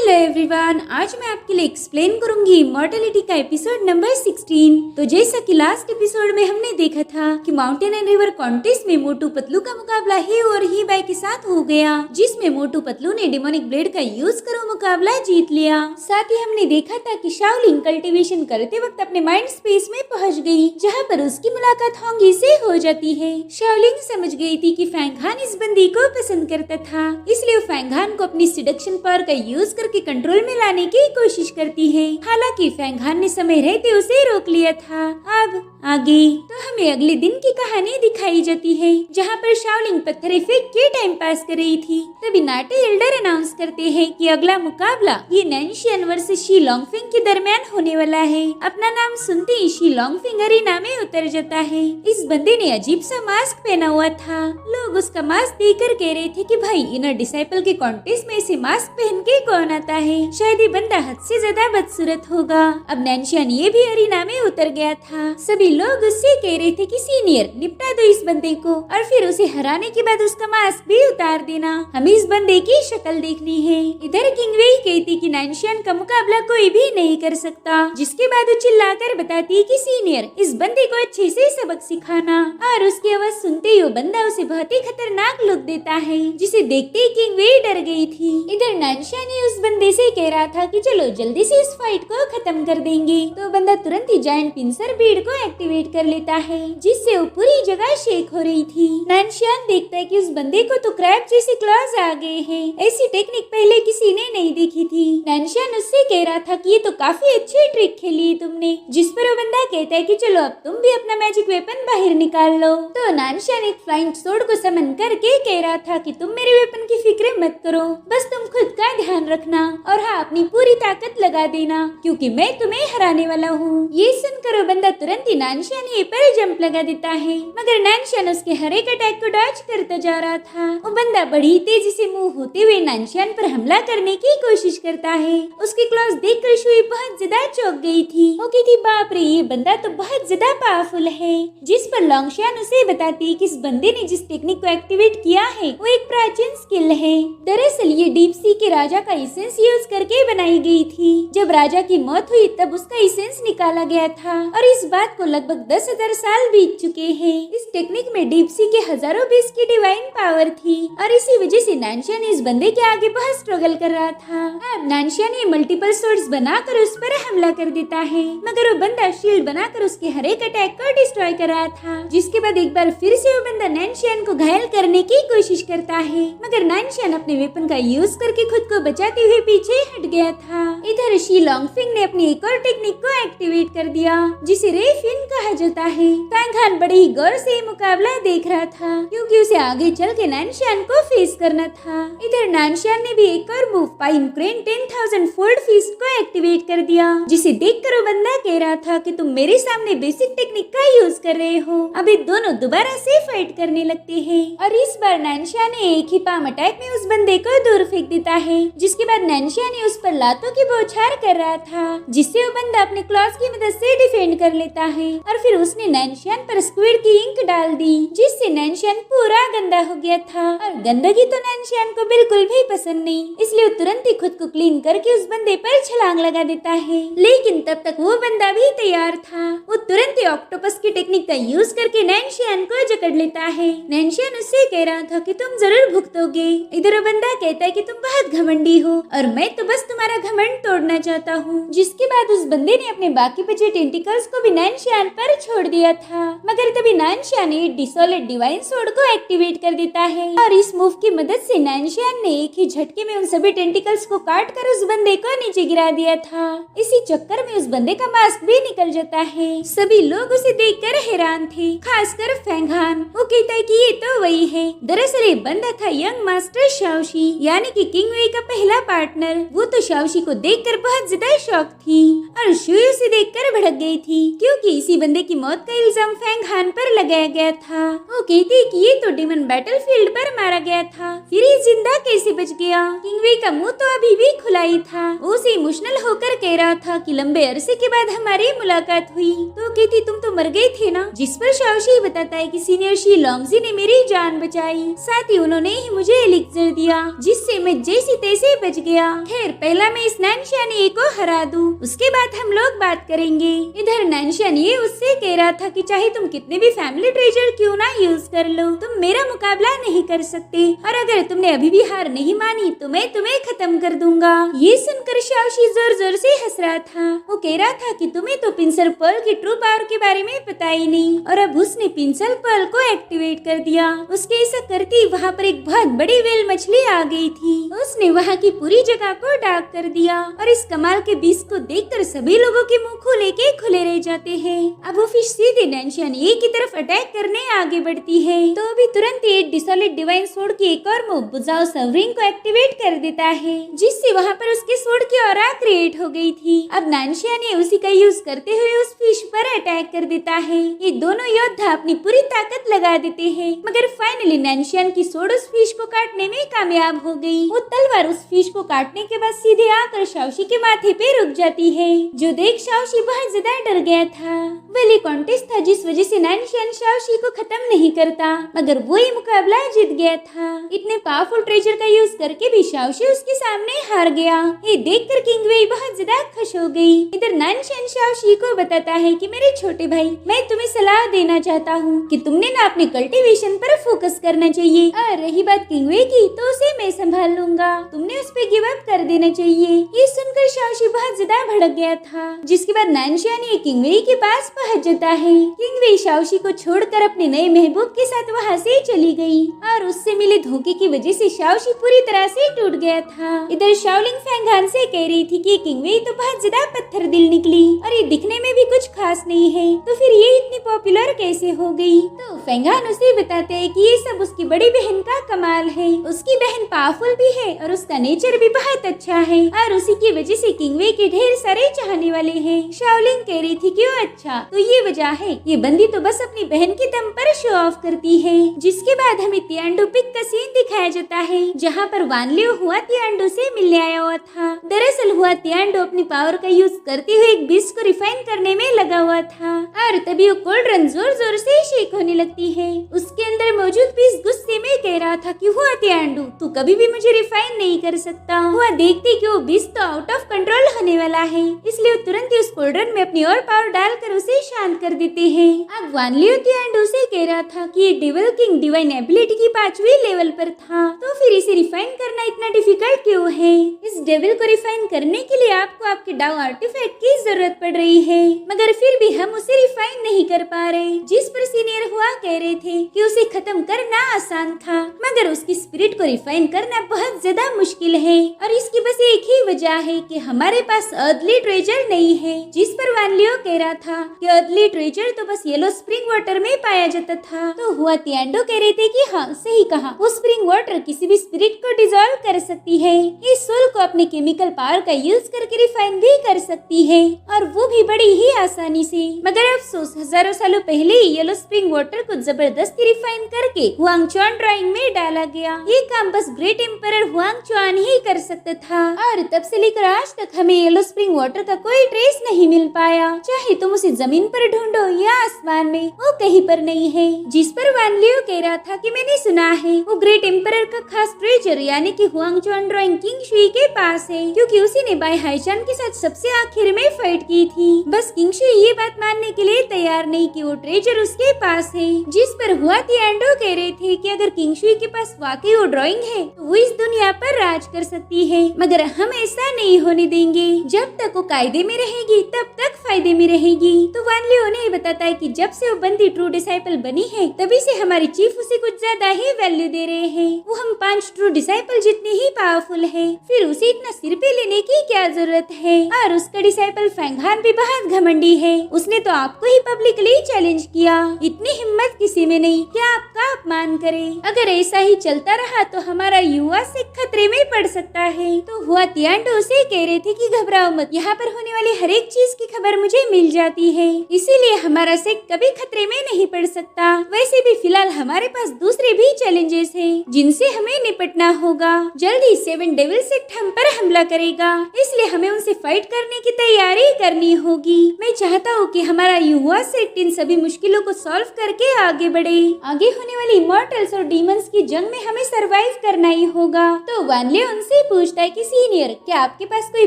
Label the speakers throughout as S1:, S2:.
S1: Hello everyone, आज मैं आपके लिए एक्सप्लेन करूंगी इमॉर्टलिटी का एपिसोड नंबर 16। तो जैसा कि लास्ट एपिसोड में हमने देखा था कि माउंटेन एंड रिवर कॉन्टेस्ट में मोटू पतलू का मुकाबला ही और ही बाई के साथ हो गया, जिसमें मोटू पतलू ने डेमोनिक ब्लेड का यूज कर मुकाबला जीत लिया। साथ ही हमने देखा था कि शाओलिंग कल्टीवेशन करते वक्त अपने माइंड स्पेस में पहुँच गयी, जहाँ पर उसकी मुलाकात होंगी से हो जाती है। शाओलिंग समझ गयी थी कि फैंगहान इस बंदी को पसंद करता था, इसलिए वो फैंगहान को अपनी सिडक्शन पावर का यूज करके कंट्रोल में लाने की कोशिश करती है। हालांकि फैंगहान ने समय रहते उसे रोक लिया था। अब आगे तो हमें अगले दिन की कहानी दिखाई जाती है, जहाँ पर शाओलिंग पत्थरे फेंक के टाइम पास कर रही थी। तभी नाटे एल्डर अनाउंस करते हैं कि अगला मुकाबला ये नैन्शियन वर्सेस शी लॉन्गफिंग के दरमियान होने वाला है। अपना नाम सुनते ही शी लॉन्गफिंग अरीना में उतर जाता है। इस बंदे ने अजीब सा मास्क पहना हुआ था। लोग उसका मास्क देखकर कह रहे थे कि भाई इनर डिसाइपल के कॉन्टेस्ट में ऐसे मास्क पहन के कौन आता है, शायद ये बंदा हद से ज्यादा बदसूरत होगा। अब नैन्शियन ये भी अरीना में उतर गया था। सभी लोग उससे कह रहे थे कि सीनियर निपटा दो इस बंदे को और फिर उसे हराने के बाद उसका मास्क भी उतार देना, हमें इस बंदे की शक्ल देखनी है। इधर किंगवेई कहती कि नैन्शियन का मुकाबला कोई भी नहीं कर सकता, जिसके बाद वो चिल्लाकर बताती कि सीनियर इस बंदे को अच्छे से सबक सिखाना। और उसकी आवाज सुनते ही वो बंदा उसे बहुत ही खतरनाक लुक देता है, जिसे देखते ही किंगवेई डर गई थी। इधर नैन्शियन ने उस बंदे से कह रहा था कि चलो जल्दी से इस फाइट को खत्म कर देंगे, तो बंदा तुरंत ही जायंट पिंसर बीड को एक्टिवेट कर लेता है, जिससे वो पूरी जगह शेक हो रही थी। नैन्शियन देखता है कि उस बंदे को तो क्रैब जैसे क्लॉज आ गए हैं, ऐसी टेक्निक पहले किसी ने नहीं देखी थी। नैन्शियन उससे कह रहा था कि ये तो काफी अच्छी ट्रिक खेली तुमने, जिस पर वो बंदा कहता है कि चलो अब तुम भी अपना मैजिक वेपन बाहर निकाल लो। तो नैन्शियन एक फ्लाइंग सोर्ड को समन करके कह रहा था कि तुम मेरे वेपन की फिक्र मत करो, बस तुम खुद का ध्यान रखना और हाँ अपनी पूरी ताकत लगा देना, क्योंकि मैं तुम्हें हराने वाला हूँ। ये सुनकर वो बंदा तुरंत ही नैन्शियन पर जंप लगा देता है, मगर नैन्शियन उसके हर एक अटैक को डॉज करता जा रहा था। वो बंदा बड़ी तेजी से मूव होते हुए नैन्शियन पर हमला करने की कोशिश करता है। उसके क्लॉज देखकर शुई बहुत ज्यादा चौंक गई थी। वो कहती बाप रे ये बंदा तो बहुत ज्यादा पावरफुल है, जिस पर लॉन्गशियन उसे बताती कि इस बंदे ने जिस टेक्निक को एक्टिवेट किया है वो एक प्राचीन स्किल है। दरअसल ये डीप सी के राजा का एसेंस यूज करके बनाई गई थी। जब राजा की मौत हुई तब उसका एसेंस निकाला गया था और इस बात को लगभग 10,000 साल बीत चुके हैं। इस टेक्निक में डीप सी के हजारों बीस की डिवाइन पावर थी और इसी वजह से नैन्शियन इस बंदे के आगे बहुत स्ट्रगल कर रहा था। अब नैन्शियन ये मल्टीपल सोर्ड्स बनाकर उस पर हमला कर देता है, मगर वो बंदा शील्ड बनाकर उसके हर एक अटैक को डिस्ट्रॉय कर रहा था। जिसके बाद एक बार फिर से वो बंदा नैन्शियन को घायल करने की कोशिश करता है, मगर नैन्शियन अपने वेपन का यूज करके खुद को बचाते हुए पीछे हट गया था। इधर शी लॉन्गफिंग ने अपनी एक और टेक्निक को एक्टिवेट कर दिया, जिसे रे फिन कहा जाता है। फैंगहान बड़े ही गौर से मुकाबला देख रहा था, क्योंकि उसे आगे चल के नैन्शियन को फेस करना था। इधर नैन्शियन ने भी एक और move pine crane 10,000 fold feast को एक्टिवेट कर दिया, जिसे देखकर वो बंदा कह रहा था कि तुम मेरे सामने बेसिक टेक्निक का यूज कर रहे हो। अभी दोनों दोबारा से फाइट करने लगते हैं और इस बार नैन्शियन ने एक ही पाम अटैक में उस बंदे को दूर फेंक देता है, जिसके बाद नैन्शियन ने उस पर लातों की बौछार कर रहा था, जिससे वो बंदा अपने क्लॉज की मदद से डिफेंड कर लेता है। और फिर उसने नैन्शियन पर स्क्विड की इंक डाल दी, जिससे नैन्शियन पूरा गंदा हो गया था। और गंदगी तो नैन्शियन को बिल्कुल भी पसंद नहीं, इसलिए वो तुरंत ही खुद को क्लीन करके उस बंदे पर छलांग लगा देता है। लेकिन तब तक वो बंदा भी तैयार था। वो तुरंत ही ऑक्टोपस की टेक्निक का यूज करके नैन्शियन को जकड़ लेता है। नैन्शियन उससे कह रहा था कि तुम जरूर भुगतोगे। इधर वो बंदा कहता है कि तुम बहुत घमंडी हो और मैं तो बस तुम्हारा घमंड तोड़ना चाहता हूँ। जिसके बाद उस बंदे ने अपने बाकी बचे टेंटिकल्स को भी नैन्शियन पर छोड़ दिया था, मगर तभी नैन्शियन ने डिसोलेट डिवाइन सोर्ड को एक्टिवेट कर देता है और इस मूव की मदद से नैन्शियन ने एक ही झटके में उन सभी टेंटिकल्स को काट कर उस बंदे को नीचे गिरा दिया था। इसी चक्कर में उस बंदे का मास्क भी निकल जाता है। सभी लोग उसे देखकर हैरान थे, खासकर फैंगहान। वो कहता है कि ये तो वही है। दरअसल ये बंदा था यंग मास्टर शाओशी, यानी कि किंगवेई का पहला पार्टनर। वो तो शाओशी को देखकर बहुत ज्यादा शॉक थी और शुयू उसे देखकर भड़क गई थी क्योंकि इसी बंदे की मौत का इल्जाम फेंग हान पर लगाया गया था। वो कहती कि ये तो डेमन बैटलफील्ड पर मारा गया था, फिर ये जिंदा कैसे बच गया। किंगवे का मुंह तो अभी भी खुला ही था। वो उसे इमोशनल होकर कह रहा था कि लंबे अरसे के बाद हमारी मुलाकात हुई। तो कहती तुम तो मर गए थे ना, जिस पर शाओशी बताता है कि सीनियर शी लॉन्गजी ने मेरी जान बचाई, साथ ही उन्होंने ही मुझे एलिक्सर दिया जिससे मैं जैसी तैसे बच गया। खैर पहला मैं इस नानशानिए को हरा दूं, उसके बाद हम लोग बात करेंगे। इधर नानशानिए उससे कह रहा था कि चाहे तुम कितने भी फैमिली ट्रेजर क्यों ना यूज कर लो, तुम मेरा मुकाबला नहीं कर सकते, और अगर तुमने अभी भी हार नहीं मानी तो मैं तुम्हें खत्म कर दूंगा। ये सुनकर शाओशी जोर जोर से हंस रहा था। वो कह रहा था कि तुम्हें तो पिंसल पर्ल की ट्रू पावर के बारे में पता ही नहीं, और अब उसने पिंसल पर्ल को एक्टिवेट कर दिया। उसके ऐसा करती वहाँ पर एक बहुत बड़ी व्हेल मछली आ गई थी। उसने वहाँ की पूरी जगह को डार्क कर दिया, और इस कमाल के बीज को देखकर सभी लोगों के मुंह खुले के खुले रह जाते हैं। अब वो फिश सीधे नानशानिए की तरफ अटैक करने आगे बढ़ती है, तो अभी तुरंत ये डिसॉलिड डिवाइन स्वॉर्ड की एक और मूव बुजाओ सवरिंग को एक्टिवेट कर देता है, जिससे वहाँ पर उसके स्वॉर्ड की ऑरा क्रिएट हो गई थी। अब नानशानिए उसी का यूज करते हुए उस फिश पर अटैक कर देता है। ये दोनों योद्धा अपनी पूरी ताकत लगा देते हैं, मगर फाइनली नानशियान की स्वॉर्ड उस फिश को काटने में कामयाब हो गई। वो तलवार उस फिश को काटने के बाद सीधे आकर शाओशी के माथे पे रुक जाती है, जो देख शाओशी बहुत ज्यादा डर गया था। वही कॉन्टेस्ट था जिस वजह से नानशियान शाओशी को खत्म नहीं करता, मगर वो ही मुकाबला जीत गया था। इतने पावरफुल ट्रेजर का यूज करके भी शाओशी उसके सामने हार गया। ये देखकर किंगवे बहुत ज्यादा खुश हो गई। इधर नानशियान शाओशी को बताता है कि मेरे छोटे भाई, मैं तुम्हें सलाह देना चाहता हूँ कि तुमने ना अपने कल्टीवेशन पर फोकस करना चाहिए, और रही बात किंगवे की तो उसे मैं संभाल लूंगा, तुमने उस पे गिव अप कर देना चाहिए। ये सुनकर शाओशी बहुत ज्यादा भड़क गया था, जिसके बाद नानशियान ये किंगवे के पास पहुँच जाता है। किंगवे शाओशी को छोड़कर अपने नए महबूब के साथ वहाँ से चली गई, और उससे मिले धोखे की वजह से शाओशी पूरी तरह से टूट गया था। इधर शाओलिंग फेंगहान से कह रही थी कि किंगवे तो बहुत ज्यादा पत्थर दिल निकली, और ये दिखने में भी कुछ खास नहीं है, तो फिर ये इतनी पॉपुलर कैसे हो गई। तो फेंगहान उसे बताते हैं कि ये सब उसकी बड़ी बहन का कमाल है। उसकी बहन पावरफुल भी है और उसका नेचर भी बहुत अच्छा है, और उसी की वजह से किंगवे के ढेर सारे चाहने वाले हैं। शाओलिंग कह रही थी कि अच्छा तो ये वजह है, ये बंदी तो बस अपनी बहन के दम पर शो ऑफ करती है। जिसके बाद हमें तियांडू पिक का सीन दिखाया जाता है, जहाँ पर वान लियो हुआ तियांडू से मिलने आया हुआ था। दरअसल हुआ तियांडू अपनी पावर का यूज करते हुए एक बीज को रिफाइन करने में लगा हुआ था, और तभी वो कोल्ड रन जोर जोर से शेक होने लगती है। उसके अंदर मौजूद बीज गुस्से में कह रहा था कि हुआ तियांडू, तू कभी भी मुझे रिफाइन नहीं कर सकता। हुआ देखती कि वो बीज तो आउट ऑफ कंट्रोल होने वाला है, इसलिए वो तुरंत ही उस कोल्ड रन में अपनी और पावर डालकर उसे शांत कर देते हैं। अब वान लियो तियांडू से कह रहा था कि ये डेविल किंग डिवाइन एबिलिटी की 5वीं लेवल पर था, तो फिर इसे रिफाइन करना इतना डिफिकल्ट क्यों है। इस डेविल को रिफाइन करने के लिए आपको आपके डाउ आर्टिफैक्ट की जरूरत पड़ रही है, मगर फिर भी हम उसे रिफाइन नहीं कर पा रहे। जिस पर सीनियर हुआ कह रहे थे कि उसे खत्म करना आसान था, मगर उसकी स्पिरिट को रिफाइन करना बहुत ज्यादा मुश्किल है, और इसकी बस एक ही वजह है कि हमारे पास अर्थली ट्रेजर नहीं है। जिस पर वान लियो कह रहा था कि अर्थली ट्रेजर तो बस येलो स्प्रिंग वाटर में पाया जाता था, तो हुआ तियांडो कह रहे थे कि हाँ सही कहा, वो स्प्रिंग वाटर किसी भी स्पिरिट को डिसॉल्व कर सकती है। इस सोल को अपने केमिकल पावर का यूज करके रिफाइन भी कर सकती है, और वो भी बड़ी ही आसानी से। मगर अफसोस हजारों सालों पहले ही येलो स्प्रिंग वाटर को जबरदस्ती रिफाइन करके हुआंग चुआन ड्राइंग में डाला गया। ये काम बस ग्रेट एम्परर हुआंग चुआन ही कर सकता था, और तब से लेकर आज तक हमें येलो स्प्रिंग वाटर का कोई ट्रेस नहीं मिल पाया। चाहे तुम उसे जमीन पर ढूंढो या आसमान में, वो कहीं पर नहीं है। जिस पर वान लियो कह रहा था कि मैंने सुना है वो ग्रेट एम्परर का खास ट्रेजर यानी कि हुआंग चुआन ड्राइंग किंग शुई के पास है, क्योंकि उसी ने बाई हाईचान के साथ सबसे आखिर में फाइट की थी। बस किंग शुई ये बात मानने के लिए तैयार नहीं कि वो ट्रेजर उसके पास है। जिस पर हुआ तियांडो कह रहे थे कि अगर किंग शुई के पास वाकई वो ड्राइंग है तो वो इस दुनिया पर राज कर सकती है, मगर हम ऐसा नहीं होने देंगे। जब तक वो कायदे में रहेगी तब तक फायदे में रहेगी। तो वान लियो ने बताता है कि जब से वो बंदी ट्रू डिसाइपल बनी है तभी से हमारे चीफ उसे कुछ ज्यादा ही वैल्यू दे रहे हैं। वो हम 5 ट्रू डिसाइपल जितनी ही पावरफुल है, फिर उसे इतना सिर सिर पे लेने की क्या जरूरत है। और उसका डिसाइपल फैंगहान भी बहुत घमंडी है, उसने तो आपको ही पब्लिकली चैलेंज किया। इतनी हिम्मत किसी में नहीं क्या आपका अपमान करे। अगर ऐसा ही चलता रहा तो हमारा युवा सिख खतरे में पड़ सकता है। तो हुआ तियांडो से कह रहे थे कि घबराओ मत, यहाँ पर होने वाली हर एक चीज की खबर मुझे मिल जाती है, इसीलिए हमारा सिख कभी खतरे में नहीं पड़ सकता। वैसे भी फिलहाल हमारे पास दूसरे भी चैलेंजेस हैं जिनसे हमें निपटना होगा। जल्दी 7 डेविल सेक्ट हम पर हमला करेगा, इसलिए हमें उनसे फाइट करने की तैयारी करनी होगी। मैं चाहता हूँ कि हमारा युवा सेक्ट इन सभी मुश्किलों को सॉल्व करके आगे बढ़े। आगे होने वाली इमॉर्टल्स और डीमंस की जंग में हमें सरवाइव करना ही होगा। तो वान लियो उनसे पूछता है कि सीनियर, क्या आपके पास कोई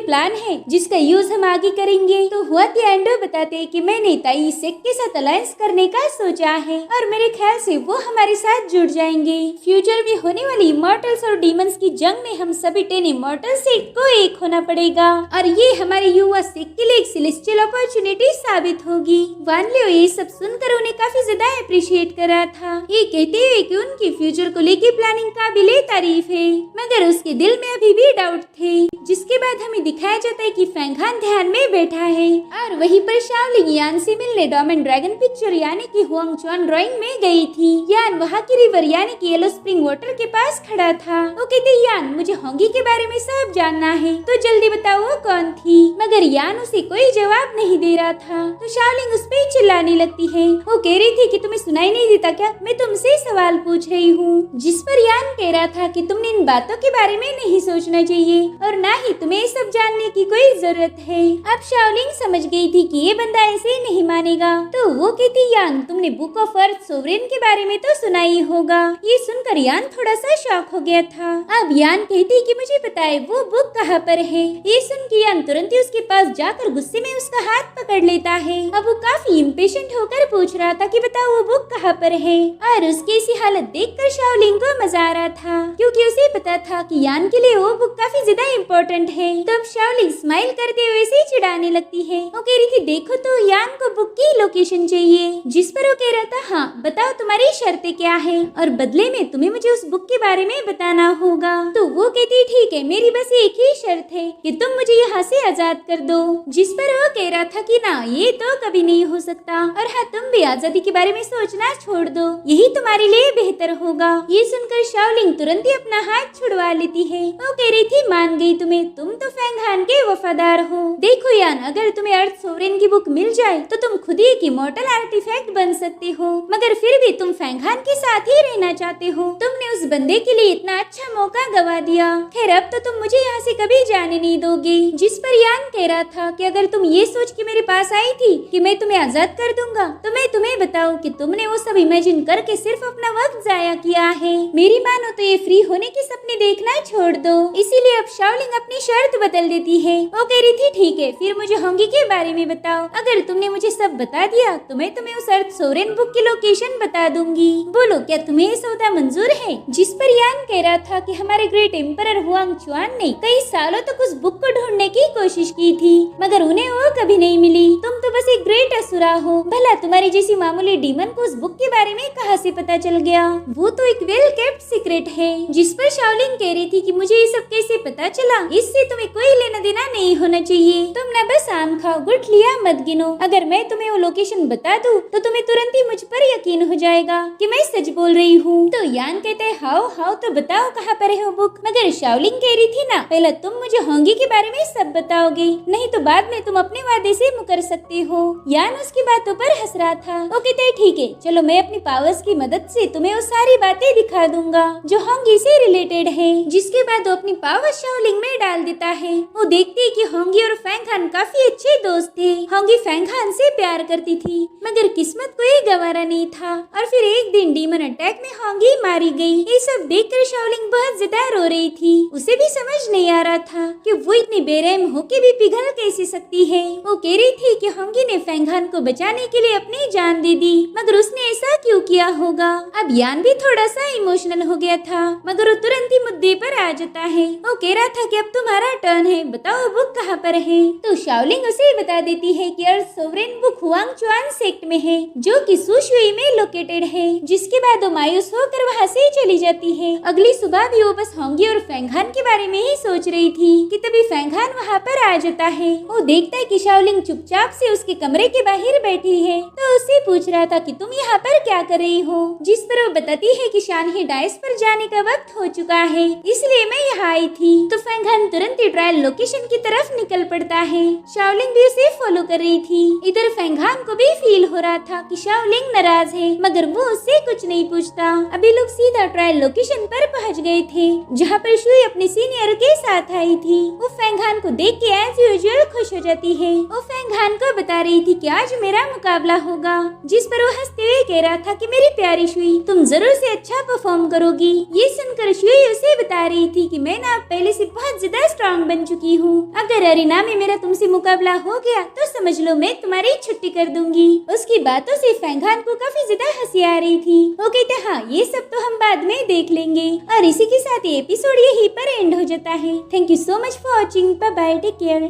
S1: प्लान है जिसका यूज हम आगे करेंगे। तो हुआ तियांडो बताते हैं कि मैंने ताई सेक्ट के साथ अलायंस करने का सोचा है और मेरे ख्याल से वो हमारे साथ जुड़ जाएंगे। फ्यूचर में होने वाली इमॉर्टल्स और डीमंस की जंग में हम सभी 10 इमॉर्टल सेक्ट को एक होना पड़ेगा और ये हमारे युवा सेक्ट के लिए एक सेलेस्टियल अपॉर्चुनिटी साबित होगी। वान लियो ये सब सुनकर उन्हें काफी ज्यादा अप्रिशिएट कर रहा था। ये कहते हुए कि उनकी फ्यूचर को लेकर प्लानिंग काबिले तारीफ है, मगर उसके दिल में अभी भी डाउट थे। जिसके बाद हमें दिखाया जाता है कि फैंगहान ध्यान में बैठा है और वहीं पर शाओलिंग यान से मिलने डॉमेन ड्रैगन पिक्चर यानी कि हुआंगचुआन ड्राइंग में गई थी। यान वहाँ की रिवर यानी कि येलो स्प्रिंग वाटर के पास खड़ा था। वो कहते यान, मुझे होंगी के बारे में सब जानना है, तो जल्दी बताओ वो कौन थी। मगर यान उसे कोई जवाब नहीं दे रहा था। तो शाओलिंग उस पे चिल्लाने लगती है। वो कह रही थी कि तुम्हें सुनाई नहीं देता क्या, मैं तुमसे सवाल पूछ रही हूँ। जिस पर यान कह रहा था कि तुमने इन बातों के बारे में नहीं सोचना चाहिए और ना ही तुम्हें ये सब जानने की कोई जरूरत है। अब शाओलिंग समझ गई थी कि ये बंदा ऐसे नहीं मानेगा। तो वो कहती यान, तुमने बुक ऑफ अर्थ सोवरेन के बारे में तो सुना ही होगा। ये सुनकर यान थोड़ा सा शॉक हो गया था। अब यान कहती कि मुझे पता है वो बुक कहाँ पर है। ये सुन के यान तुरंत ही उसके पास जाकर गुस्से में उसका हाथ पकड़ लेता है। अब वो काफी इम्पेशेंट होकर पूछ रहा था कि बताओ वो बुक कहाँ पर है। और उसकी ऐसी हालत देखकर शाओलिंग को मजा आ रहा था, क्योंकि उसे पता था कि यान के लिए वो बुक काफी ज्यादा इम्पोर्टेंट है। तब शाओलिंग स्माइल करते हुए से चिढ़ाने लगती है। वो कह रही थी देखो तो यान को बुक की लोकेशन चाहिए। जिस पर वो कह रहा था हाँ बताओ तुम्हारी शर्तें क्या है और बदले में तुम्हें मुझे उस बुक के बारे में बताना होगा। तो वो कहती ठीक है, मेरी बस एक ही शर्त है कि तुम मुझे यहाँ से आजाद कर दो। जिस पर वो कह रहा था कि ना ये तो कभी नहीं हो सकता और हाँ तुम भी आजादी के बारे में सोचना छोड़ दो, यही तुम्हारे लिए बेहतर होगा। ये सुनकर शाओलिंग तुरंत ही अपना हाथ छुड़वा लेती है। वो कह रही थी मान गई तुम्हें, तुम तो फैंगहान के वफादार हो। देखो यान, अगर तुम्हें अर्थ सोवरेन की बुक मिल जाए तो तुम खुद ही एक इमॉर्टल आर्टिफैक्ट बन सकते हो, मगर फिर भी तुम फैंगहान के साथ ही रहना चाहते हो। तुमने उस बंदे के लिए इतना अच्छा मौका गवा दिया, खैर अब तो तुम मुझे यहाँ से कभी जाने नहीं दोगे। जिस पर यान कह रहा था कि अगर तुम ये सोच के मेरे पास आई थी कि मैं तुम्हें आजाद कर दूंगा तो मैं तुम्हें बताऊं कि तुमने वो सब इमेजिन करके सिर्फ अपना वक्त जाया किया है। मेरी मानो तो ये फ्री होने के सपने देखना छोड़ दो। इसीलिए अब शाओलिंग अपनी शर्त बदल देती है। वो कह रही थी ठीक है, फिर मुझे होंगी के बारे में बताओ। अगर तुमने मुझे सब बता दिया तो मैं तुम्हें उस अर्थ सोवरेन बुक की लोकेशन बता दूंगी। बोलो क्या तुम्हें ये सौदा मंजूर है। जिस पर यान कह रहा था कि हमारे ग्रेट एम्परर हुआंगचुआन ने कई सालों तक उस बुक को ढूंढने की कोशिश की थी, मगर उन्हें वो कभी नहीं मिली। तुम तो बस एक ग्रेट असुरा हो, भला तुम्हारी जैसी मामूली डीमन को उस बुक के बारे में कहाँ से पता चल गया। वो तो एक वेल केप्ट सीक्रेट है। जिस पर शाओलिंग कह रही थी कि मुझे ये सब कैसे पता चला, इससे तुम्हें कोई लेना देना नहीं होना चाहिए। तुम न बस आम खाओ, गुठलियां मत गिनो। अगर मैं तुम्हें वो लोकेशन बता दूं तो तुम्हें तुरंत ही मुझ पर यकीन हो जाएगा कि मैं सच बोल रही हूँ। तो यान कहते हैं हाउ हाउ, तो बताओ कहाँ पर है वो बुक। मगर शाओलिंग कह रही थी ना, पहले तुम मुझे होंगी के बारे में सब बताओगे, नहीं तो बाद में तुम अपने वादे से मुकर सकते हो। यान उसकी बातों पर हंस रहा था। वो कहते हैं ठीक है, चलो मैं अपनी पावर्स की मदद से तुम्हें वो सारी बातें दिखा दूंगा जो होंगी से रिलेटेड है। जिसके बाद वो अपनी पावर शाओलिंग में डाल देता है। वो देखती है कि होंगी और फैंगहान काफी अच्छे दोस्त थे। होंगी फैंगहान से प्यार करती थी, मगर किस्मत को ये गवारा नहीं था और फिर एक दिन डीमन अटैक में होंगी मारी गई। ये सब देखकर शाओलिंग बहुत ज्यादा रो रही थी। उसे भी समझ नहीं आ रहा था कि वो इतनी बेरहम होके भी पिघल कैसे सकती है। वो कह रही थी कि होंगी ने फैंगहान को बचाने के लिए अपनी जान दे दी, मगर उसने ऐसा क्यों किया होगा। अब यान भी थोड़ा सा इमोशनल हो गया था, मगर वो तुरंत ही मुद्दे पर आ जाता है। वो कह रहा था कि अब तुम्हारा टर्न है, बताओ वो कहाँ पर है। तो शाओलिंग उसे बता देती है कि अर्थ सोवरेन वो हुआंगचुआन सेक्ट में है, जो कि सुशुई में लोकेटेड है। जिसके बाद वो मायूस होकर वहाँ से चली जाती है। अगली सुबह भी वो बस होंगी और फेंगहान के बारे में ही सोच रही थी कि तभी फेंगहान वहाँ पर आ जाता है। वो देखता है कि शाओलिंग चुपचाप से उसके कमरे के बाहर बैठी है, तो उससे पूछ रहा था कि तुम यहाँ पर क्या कर रही हो। जिस पर वो बताती है कि शानही डाइस पर जाने का वक्त हो चुका है, इसलिए मैं यहाँ आई थी। तो फेंगहान तुरंत ही ट्रायल लोकेशन की तरफ निकल पड़ता है। शाओलिंग भी उसे फॉलो कर रही थी। इधर फेंगहान को भी फील हो रहा था कि शाओलिंग नाराज है, मगर वो उससे कुछ नहीं पूछता। अभी लोग सीधा ट्रायल लोकेशन पर पहुँच गए थे, जहाँ पर शुई अपने सीनियर के साथ आई थी। वो फेंगहान को देख के एज यूजुअल खुश हो जाती है। वो फेंगहान को बता रही थी कि आज मेरा मुकाबला होगा, जिस पर वो हंसते हुए कह रहा था कि मेरी प्यारी शुई, तुम जरूर से अच्छा परफॉर्म करोगी। ये सुनकर शुई उसे बता रही थी कि मैं ना पहले से बहुत ज्यादा स्ट्रॉन्ग बन चुकी हूँ। अगर अरीना में मेरा तुमसे मुकाबला हो गया तो समझ लो मैं तुम्हारी छुट्टी कर दूंगी। उसकी बातों से फेंगहान को काफी ज्यादा हंसी आ रही थी। वो कहते हाँ ये सब तो हम बाद में देख लेंगे। और इसी के साथ ये एपिसोड यहीं पर एंड हो जाता है। Thank you so much for watching. Bye bye, take care.